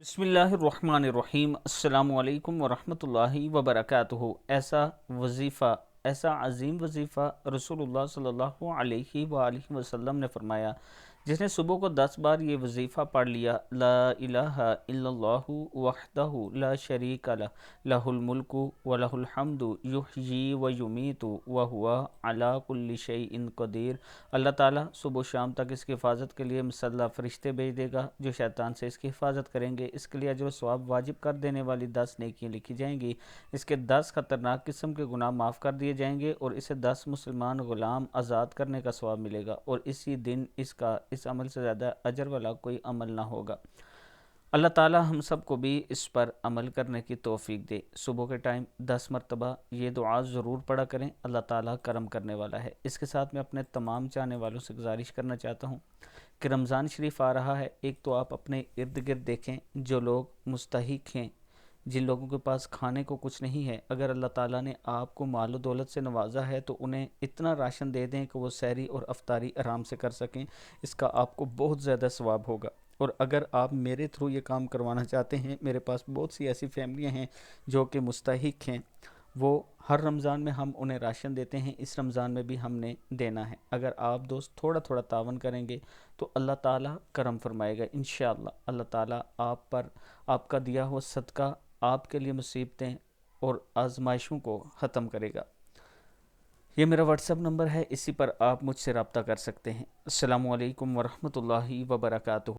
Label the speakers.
Speaker 1: बिस्मिल्लाहिर्रहमानिर्रहीम अस्सलामु अलैकुम वरहमतुल्लाहि वबरकातुहू। ऐसा अजीम वजीफ़ा रसूलुल्लाह सल्लल्लाहु अलैहि वआलिहि वसल्लम ने फरमाया, जिसने सुबह को 10 बार ये वजीफ़ा पढ़ लिया, ला इलाहा इल्लल्लाहु वहदहु ला शरीका लह, लहुल मुल्कु व लहुल हम्दु, युहयी व युमीतु व हुवा अला कुल्लि शैइन कदीर। अल्लाह ताला सुबह शाम तक इसकी हिफाजत के लिए मुसल्लफ़ फ़रिश्ते भेज देगा जो शैतान से इसकी हिफाजत करेंगे। इसके लिए अजर व सवाब वाजिब कर देने वाली 10 नेकियां लिखी जाएंगी। इसके 10 ख़तरनाक किस्म के गुनाह माफ़ कर दिए जाएंगे और इसे 10 मुसलमान ग़ुलाम आज़ाद करने का सवाब मिलेगा, और इसी दिन इसका इस अमल से ज़्यादा अजर वाला कोई अमल ना होगा। अल्लाह ताला हम सब को भी इस पर अमल करने की तौफीक दे। सुबह के टाइम 10 मरतबा ये दुआ ज़रूर पढ़ा करें, अल्लाह ताला करम करने वाला है। इसके साथ मैं अपने तमाम चाहने वालों से गुजारिश करना चाहता हूँ कि रमज़ान शरीफ आ रहा है। एक तो आप अपने इर्द गिर्द देखें, जो लोग मुस्तहिक हैं, जिन लोगों के पास खाने को कुछ नहीं है, अगर अल्लाह ताला ने आपको मालो दौलत से नवाजा है तो उन्हें इतना राशन दे दें कि वो सहरी और अफ्तारी आराम से कर सकें। इसका आपको बहुत ज़्यादा सवाब होगा। और अगर आप मेरे थ्रू ये काम करवाना चाहते हैं, मेरे पास बहुत सी ऐसी फैमिलियां हैं जो कि मुस्तहिक हैं, वो हर रमज़ान में हम उन्हें राशन देते हैं, इस रमज़ान में भी हमने देना है। अगर आप दोस्त थोड़ा थोड़ा तावन करेंगे तो अल्लाह ताला करम फरमाएगा इंशाअल्लाह। अल्लाह ताला आप पर आपका दिया हुआ सदका आपके लिए मुसीबतें और आजमाइशों को ख़त्म करेगा। ये मेरा व्हाट्सएप नंबर है, इसी पर आप मुझसे रब्ता कर सकते हैं। अस्सलामु अलैकुम वरहमतुल्लाहि वबरकातुहू।